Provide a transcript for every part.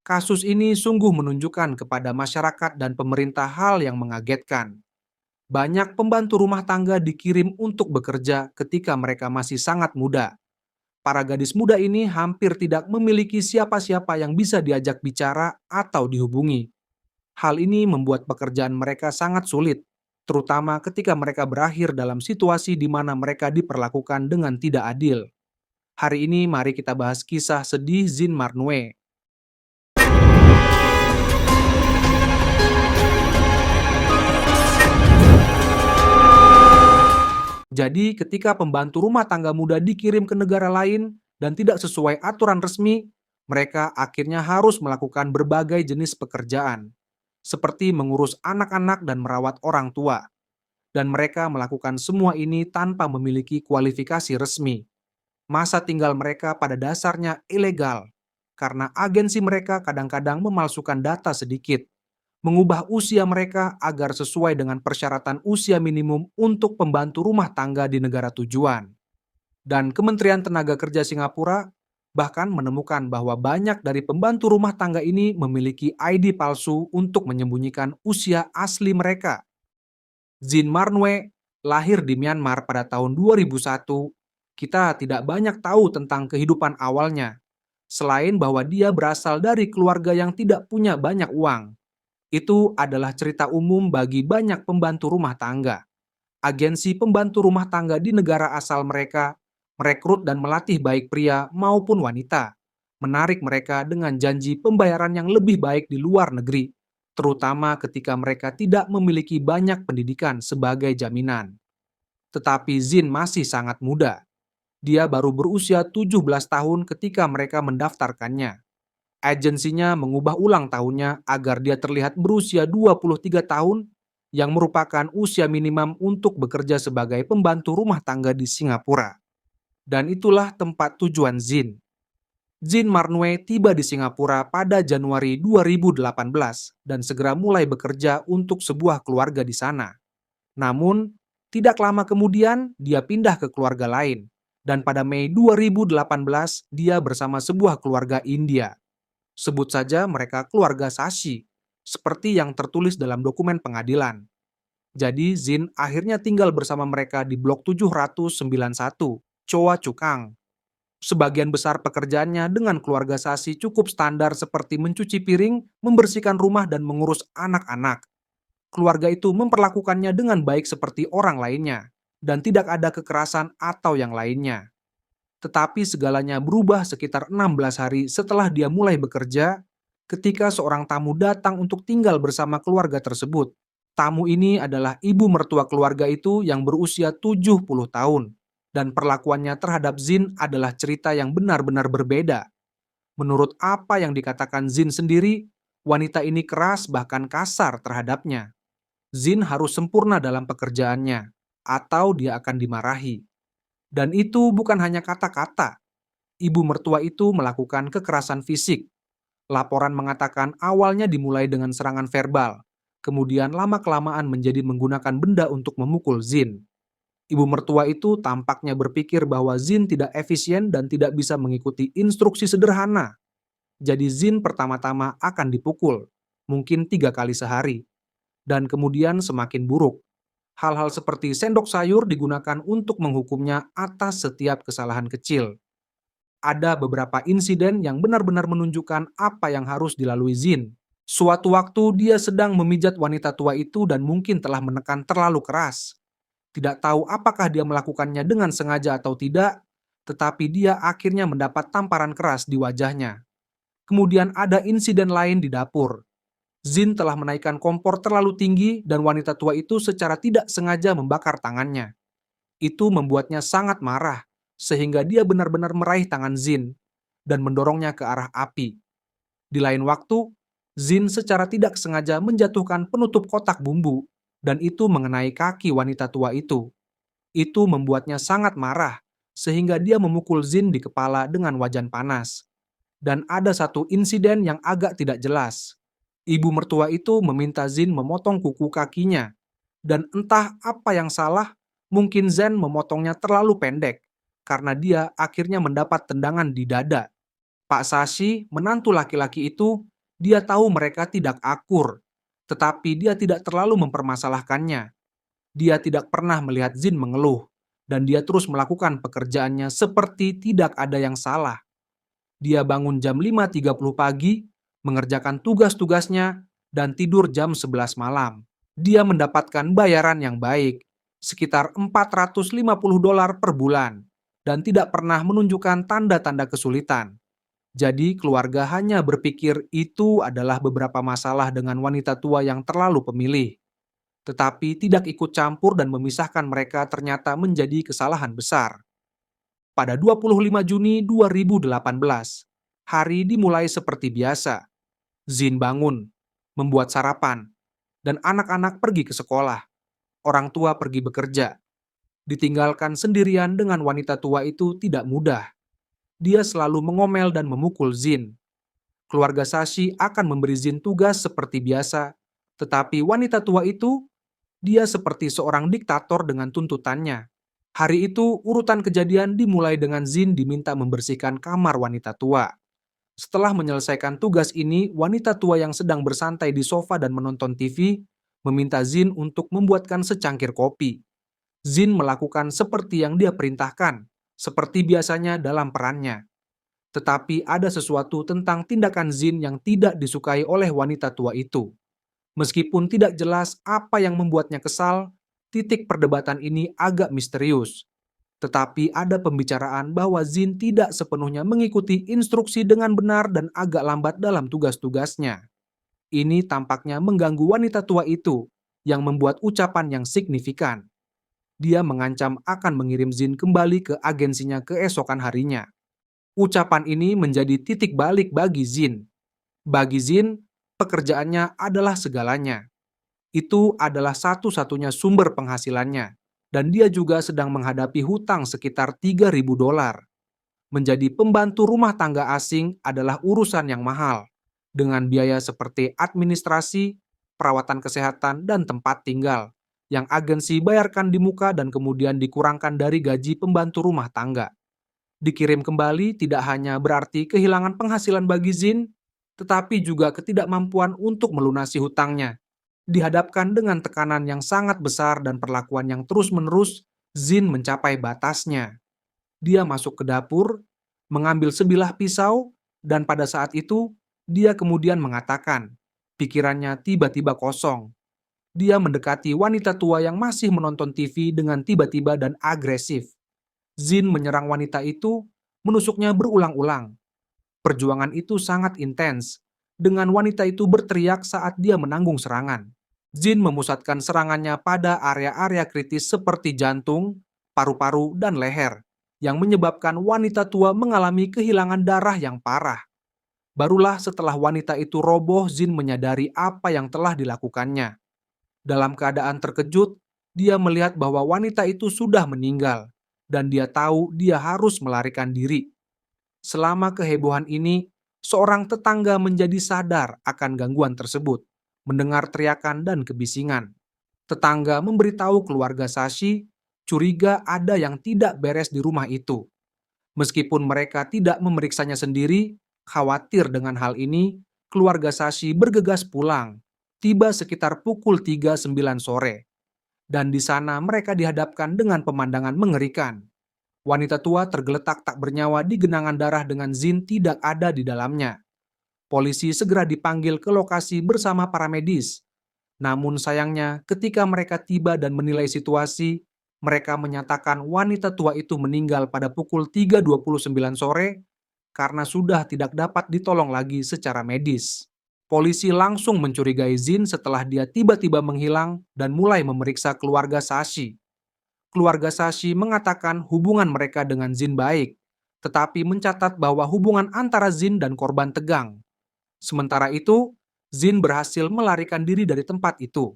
Kasus ini sungguh menunjukkan kepada masyarakat dan pemerintah hal yang mengagetkan. Banyak pembantu rumah tangga dikirim untuk bekerja ketika mereka masih sangat muda. Para gadis muda ini hampir tidak memiliki siapa-siapa yang bisa diajak bicara atau dihubungi. Hal ini membuat pekerjaan mereka sangat sulit, terutama ketika mereka berakhir dalam situasi di mana mereka diperlakukan dengan tidak adil. Hari ini mari kita bahas kisah sedih Zin Marnue. Jadi ketika pembantu rumah tangga muda dikirim ke negara lain dan tidak sesuai aturan resmi, mereka akhirnya harus melakukan berbagai jenis pekerjaan, seperti mengurus anak-anak dan merawat orang tua. Dan mereka melakukan semua ini tanpa memiliki kualifikasi resmi. Masa tinggal mereka pada dasarnya ilegal, karena agensi mereka kadang-kadang memalsukan data sedikit, mengubah usia mereka agar sesuai dengan persyaratan usia minimum untuk pembantu rumah tangga di negara tujuan. Dan Kementerian Tenaga Kerja Singapura bahkan menemukan bahwa banyak dari pembantu rumah tangga ini memiliki ID palsu untuk menyembunyikan usia asli mereka. Zin Marnue lahir di Myanmar pada tahun 2001. Kita tidak banyak tahu tentang kehidupan awalnya, selain bahwa dia berasal dari keluarga yang tidak punya banyak uang. Itu adalah cerita umum bagi banyak pembantu rumah tangga. Agensi pembantu rumah tangga di negara asal mereka merekrut dan melatih baik pria maupun wanita, menarik mereka dengan janji pembayaran yang lebih baik di luar negeri, terutama ketika mereka tidak memiliki banyak pendidikan sebagai jaminan. Tetapi Zin masih sangat muda. Dia baru berusia 17 tahun ketika mereka mendaftarkannya. Agensinya mengubah ulang tahunnya agar dia terlihat berusia 23 tahun, yang merupakan usia minimum untuk bekerja sebagai pembantu rumah tangga di Singapura. Dan itulah tempat tujuan Zin. Zin Marnue tiba di Singapura pada Januari 2018 dan segera mulai bekerja untuk sebuah keluarga di sana. Namun, tidak lama kemudian dia pindah ke keluarga lain, dan pada Mei 2018 dia bersama sebuah keluarga India. Sebut saja mereka keluarga Sashi, seperti yang tertulis dalam dokumen pengadilan. Jadi Zin akhirnya tinggal bersama mereka di Blok 791, Choa Chu Kang. Sebagian besar pekerjaannya dengan keluarga Sashi cukup standar seperti mencuci piring, membersihkan rumah, dan mengurus anak-anak. Keluarga itu memperlakukannya dengan baik seperti orang lainnya, dan tidak ada kekerasan atau yang lainnya. Tetapi segalanya berubah sekitar 16 hari setelah dia mulai bekerja, ketika seorang tamu datang untuk tinggal bersama keluarga tersebut. Tamu ini adalah ibu mertua keluarga itu yang berusia 70 tahun, dan perlakuannya terhadap Zin adalah cerita yang benar-benar berbeda. Menurut apa yang dikatakan Zin sendiri, wanita ini keras bahkan kasar terhadapnya. Zin harus sempurna dalam pekerjaannya, atau dia akan dimarahi. Dan itu bukan hanya kata-kata. Ibu mertua itu melakukan kekerasan fisik. Laporan mengatakan awalnya dimulai dengan serangan verbal, kemudian lama-kelamaan menjadi menggunakan benda untuk memukul Zin. Ibu mertua itu tampaknya berpikir bahwa Zin tidak efisien dan tidak bisa mengikuti instruksi sederhana. Jadi Zin pertama-tama akan dipukul, mungkin 3 kali sehari, dan kemudian semakin buruk. Hal-hal seperti sendok sayur digunakan untuk menghukumnya atas setiap kesalahan kecil. Ada beberapa insiden yang benar-benar menunjukkan apa yang harus dilalui Zin. Suatu waktu dia sedang memijat wanita tua itu dan mungkin telah menekan terlalu keras. Tidak tahu apakah dia melakukannya dengan sengaja atau tidak, tetapi dia akhirnya mendapat tamparan keras di wajahnya. Kemudian ada insiden lain di dapur. Zin telah menaikkan kompor terlalu tinggi dan wanita tua itu secara tidak sengaja membakar tangannya. Itu membuatnya sangat marah, sehingga dia benar-benar meraih tangan Zin dan mendorongnya ke arah api. Di lain waktu, Zin secara tidak sengaja menjatuhkan penutup kotak bumbu, dan itu mengenai kaki wanita tua itu. Itu membuatnya sangat marah, sehingga dia memukul Zin di kepala dengan wajan panas. Dan ada satu insiden yang agak tidak jelas. Ibu mertua itu meminta Zin memotong kuku kakinya, dan entah apa yang salah, mungkin Zen memotongnya terlalu pendek, karena dia akhirnya mendapat tendangan di dada. Pak Sashi, menantu laki-laki itu, Dia tahu mereka tidak akur, tetapi dia tidak terlalu mempermasalahkannya. Dia tidak pernah melihat Zin mengeluh, dan dia terus melakukan pekerjaannya seperti tidak ada yang salah. Dia bangun jam 5.30 pagi, mengerjakan tugas-tugasnya, dan tidur jam 11 malam. Dia mendapatkan bayaran yang baik, sekitar $450 per bulan, dan tidak pernah menunjukkan tanda-tanda kesulitan. Jadi keluarga hanya berpikir itu adalah beberapa masalah dengan wanita tua yang terlalu pemilih. Tetapi tidak ikut campur dan memisahkan mereka ternyata menjadi kesalahan besar. Pada 25 Juni 2018, hari dimulai seperti biasa. Zin bangun, membuat sarapan, dan anak-anak pergi ke sekolah. Orang tua pergi bekerja. Ditinggalkan sendirian dengan wanita tua itu tidak mudah. Dia selalu mengomel dan memukul Zin. Keluarga Sashi akan memberi Zin tugas seperti biasa, tetapi wanita tua itu, dia seperti seorang diktator dengan tuntutannya. Hari itu, urutan kejadian dimulai dengan Zin diminta membersihkan kamar wanita tua. Setelah menyelesaikan tugas ini, wanita tua yang sedang bersantai di sofa dan menonton TV meminta Zin untuk membuatkan secangkir kopi. Zin melakukan seperti yang dia perintahkan, seperti biasanya dalam perannya. Tetapi ada sesuatu tentang tindakan Zin yang tidak disukai oleh wanita tua itu. Meskipun tidak jelas apa yang membuatnya kesal, titik perdebatan ini agak misterius. Tetapi ada pembicaraan bahwa Zin tidak sepenuhnya mengikuti instruksi dengan benar dan agak lambat dalam tugas-tugasnya. Ini tampaknya mengganggu wanita tua itu, yang membuat ucapan yang signifikan. Dia mengancam akan mengirim Zin kembali ke agensinya keesokan harinya. Ucapan ini menjadi titik balik bagi Zin. Bagi Zin, pekerjaannya adalah segalanya. Itu adalah satu-satunya sumber penghasilannya, dan dia juga sedang menghadapi hutang sekitar $3.000. Menjadi pembantu rumah tangga asing adalah urusan yang mahal, dengan biaya seperti administrasi, perawatan kesehatan, dan tempat tinggal, yang agensi bayarkan di muka dan kemudian dikurangkan dari gaji pembantu rumah tangga. Dikirim kembali tidak hanya berarti kehilangan penghasilan bagi Zin, tetapi juga ketidakmampuan untuk melunasi hutangnya. Dihadapkan dengan tekanan yang sangat besar dan perlakuan yang terus-menerus, Zin mencapai batasnya. Dia masuk ke dapur, mengambil sebilah pisau, dan pada saat itu, dia kemudian mengatakan, pikirannya tiba-tiba kosong. Dia mendekati wanita tua yang masih menonton TV dengan tiba-tiba dan agresif. Zin menyerang wanita itu, menusuknya berulang-ulang. Perjuangan itu sangat intens, dengan wanita itu berteriak saat dia menanggung serangan. Zin memusatkan serangannya pada area-area kritis seperti jantung, paru-paru, dan leher, yang menyebabkan wanita tua mengalami kehilangan darah yang parah. Barulah setelah wanita itu roboh, Zin menyadari apa yang telah dilakukannya. Dalam keadaan terkejut, dia melihat bahwa wanita itu sudah meninggal, dan dia tahu dia harus melarikan diri. Selama kehebohan ini, seorang tetangga menjadi sadar akan gangguan tersebut, mendengar teriakan dan kebisingan. Tetangga memberitahu keluarga Sashi, curiga ada yang tidak beres di rumah itu. Meskipun mereka tidak memeriksanya sendiri, khawatir dengan hal ini, keluarga Sashi bergegas pulang, tiba sekitar pukul 3.09 sore. Dan di sana mereka dihadapkan dengan pemandangan mengerikan. Wanita tua tergeletak tak bernyawa di genangan darah dengan Zin tidak ada di dalamnya. Polisi segera dipanggil ke lokasi bersama para medis. Namun sayangnya, ketika mereka tiba dan menilai situasi, mereka menyatakan wanita tua itu meninggal pada pukul 3.29 sore karena sudah tidak dapat ditolong lagi secara medis. Polisi langsung mencurigai Zin setelah dia tiba-tiba menghilang dan mulai memeriksa keluarga Sashi. Keluarga Sashi mengatakan hubungan mereka dengan Zin baik, tetapi mencatat bahwa hubungan antara Zin dan korban tegang. Sementara itu, Zin berhasil melarikan diri dari tempat itu.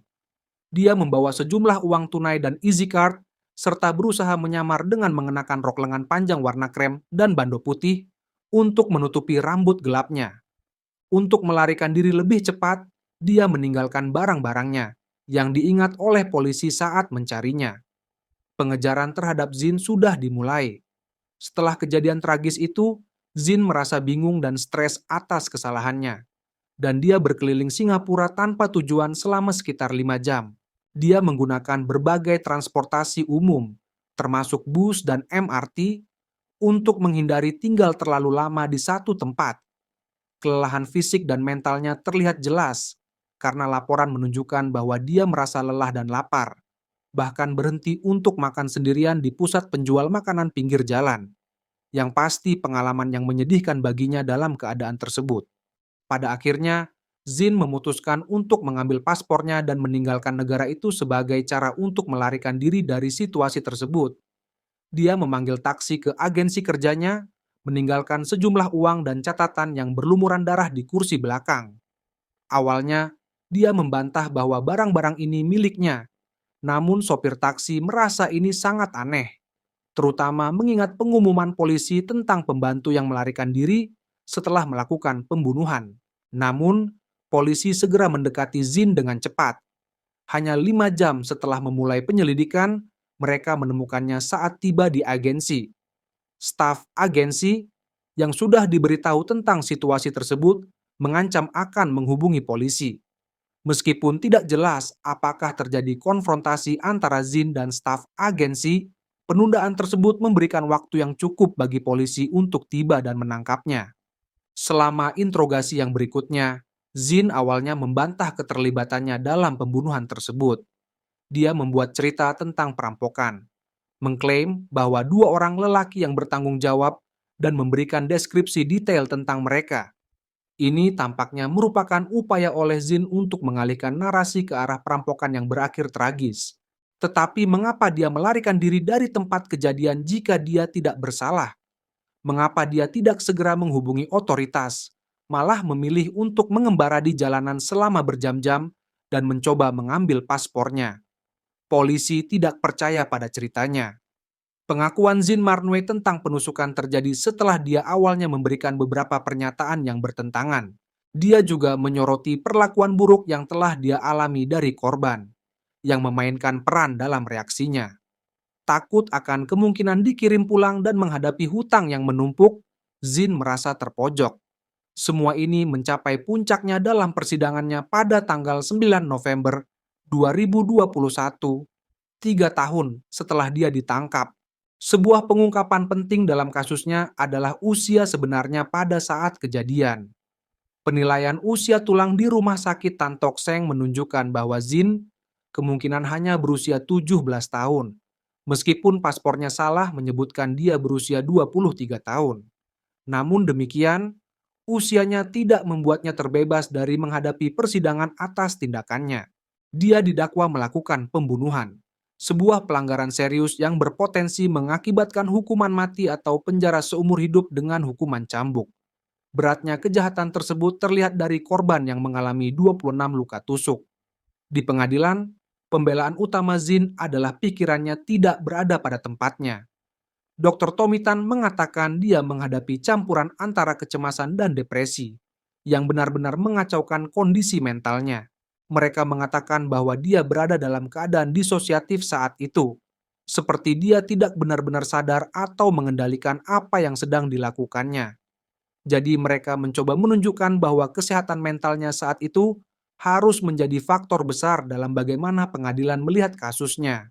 Dia membawa sejumlah uang tunai dan easy card, serta berusaha menyamar dengan mengenakan rok lengan panjang warna krem dan bando putih untuk menutupi rambut gelapnya. Untuk melarikan diri lebih cepat, dia meninggalkan barang-barangnya yang diingat oleh polisi saat mencarinya. Pengejaran terhadap Zin sudah dimulai. Setelah kejadian tragis itu, Zin merasa bingung dan stres atas kesalahannya. dan dia berkeliling Singapura tanpa tujuan selama sekitar 5 jam. Dia menggunakan berbagai transportasi umum, termasuk bus dan MRT, untuk menghindari tinggal terlalu lama di satu tempat. Kelelahan fisik dan mentalnya terlihat jelas, karena laporan menunjukkan bahwa dia merasa lelah dan lapar, bahkan berhenti untuk makan sendirian di pusat penjual makanan pinggir jalan. Yang pasti pengalaman yang menyedihkan baginya dalam keadaan tersebut. Pada akhirnya, Zin memutuskan untuk mengambil paspornya dan meninggalkan negara itu sebagai cara untuk melarikan diri dari situasi tersebut. Dia memanggil taksi ke agensi kerjanya, meninggalkan sejumlah uang dan catatan yang berlumuran darah di kursi belakang. Awalnya, dia membantah bahwa barang-barang ini miliknya, namun sopir taksi merasa ini sangat aneh, terutama mengingat pengumuman polisi tentang pembantu yang melarikan diri setelah melakukan pembunuhan. Namun, polisi segera mendekati Zin dengan cepat. Hanya 5 jam setelah memulai penyelidikan, mereka menemukannya saat tiba di agensi. Staf agensi yang sudah diberitahu tentang situasi tersebut mengancam akan menghubungi polisi. Meskipun tidak jelas apakah terjadi konfrontasi antara Zin dan staf agensi, penundaan tersebut memberikan waktu yang cukup bagi polisi untuk tiba dan menangkapnya. Selama interogasi yang berikutnya, Zin awalnya membantah keterlibatannya dalam pembunuhan tersebut. Dia membuat cerita tentang perampokan, mengklaim bahwa 2 orang lelaki yang bertanggung jawab dan memberikan deskripsi detail tentang mereka. Ini tampaknya merupakan upaya oleh Zin untuk mengalihkan narasi ke arah perampokan yang berakhir tragis. Tetapi mengapa dia melarikan diri dari tempat kejadian jika dia tidak bersalah? Mengapa dia tidak segera menghubungi otoritas, malah memilih untuk mengembara di jalanan selama berjam-jam dan mencoba mengambil paspornya? Polisi tidak percaya pada ceritanya. Pengakuan Zin Marnwe tentang penusukan terjadi setelah dia awalnya memberikan beberapa pernyataan yang bertentangan. Dia juga menyoroti perlakuan buruk yang telah dia alami dari korban, yang memainkan peran dalam reaksinya. Takut akan kemungkinan dikirim pulang dan menghadapi hutang yang menumpuk, Zin merasa terpojok. Semua ini mencapai puncaknya dalam persidangannya pada tanggal 9 November 2021, 3 tahun setelah dia ditangkap. Sebuah pengungkapan penting dalam kasusnya adalah usia sebenarnya pada saat kejadian. Penilaian usia tulang di rumah sakit Tan Tock Seng menunjukkan bahwa Zin kemungkinan hanya berusia 17 tahun, meskipun paspornya salah menyebutkan dia berusia 23 tahun. Namun demikian, usianya tidak membuatnya terbebas dari menghadapi persidangan atas tindakannya. Dia didakwa melakukan pembunuhan, sebuah pelanggaran serius yang berpotensi mengakibatkan hukuman mati atau penjara seumur hidup dengan hukuman cambuk. Beratnya kejahatan tersebut terlihat dari korban yang mengalami 26 luka tusuk. Di pengadilan, pembelaan utama Zin adalah pikirannya tidak berada pada tempatnya. Dr. Tommy Tan mengatakan dia menghadapi campuran antara kecemasan dan depresi, yang benar-benar mengacaukan kondisi mentalnya. Mereka mengatakan bahwa dia berada dalam keadaan disosiatif saat itu, seperti dia tidak benar-benar sadar atau mengendalikan apa yang sedang dilakukannya. Jadi mereka mencoba menunjukkan bahwa kesehatan mentalnya saat itu harus menjadi faktor besar dalam bagaimana pengadilan melihat kasusnya.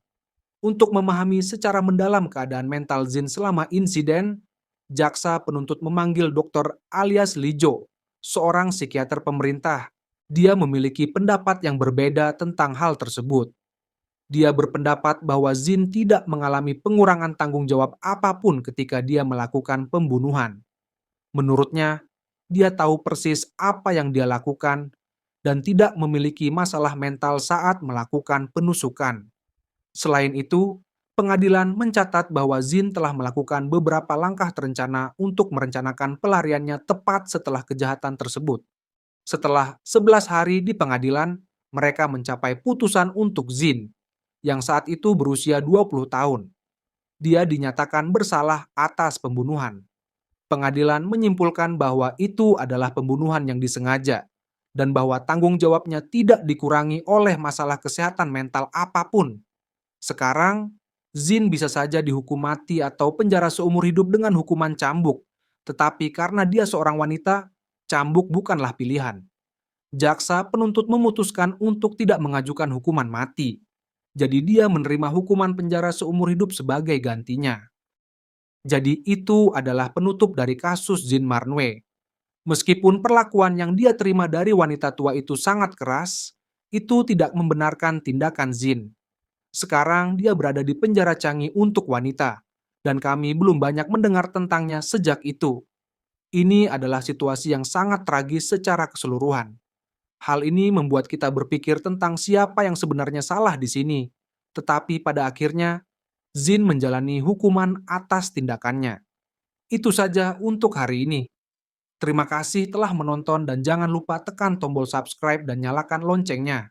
Untuk memahami secara mendalam keadaan mental Zin selama insiden, jaksa penuntut memanggil Dr. Alias Lijo, seorang psikiater pemerintah. Dia memiliki pendapat yang berbeda tentang hal tersebut. Dia berpendapat bahwa Zin tidak mengalami pengurangan tanggung jawab apapun ketika dia melakukan pembunuhan. Menurutnya, dia tahu persis apa yang dia lakukan dan tidak memiliki masalah mental saat melakukan penusukan. Selain itu, pengadilan mencatat bahwa Zin telah melakukan beberapa langkah terencana untuk merencanakan pelariannya tepat setelah kejahatan tersebut. Setelah 11 hari di pengadilan, mereka mencapai putusan untuk Zin, yang saat itu berusia 20 tahun. Dia dinyatakan bersalah atas pembunuhan. Pengadilan menyimpulkan bahwa itu adalah pembunuhan yang disengaja dan bahwa tanggung jawabnya tidak dikurangi oleh masalah kesehatan mental apapun. Sekarang, Zin bisa saja dihukum mati atau penjara seumur hidup dengan hukuman cambuk. Tetapi karena dia seorang wanita, cambuk bukanlah pilihan. Jaksa penuntut memutuskan untuk tidak mengajukan hukuman mati. Jadi dia menerima hukuman penjara seumur hidup sebagai gantinya. Jadi itu adalah penutup dari kasus Jean Marnwe. Meskipun perlakuan yang dia terima dari wanita tua itu sangat keras, itu tidak membenarkan tindakan Jean. Sekarang dia berada di penjara canggih untuk wanita, dan kami belum banyak mendengar tentangnya sejak itu. Ini adalah situasi yang sangat tragis secara keseluruhan. Hal ini membuat kita berpikir tentang siapa yang sebenarnya salah di sini. Tetapi pada akhirnya, Zin menjalani hukuman atas tindakannya. Itu saja untuk hari ini. Terima kasih telah menonton dan jangan lupa tekan tombol subscribe dan nyalakan loncengnya.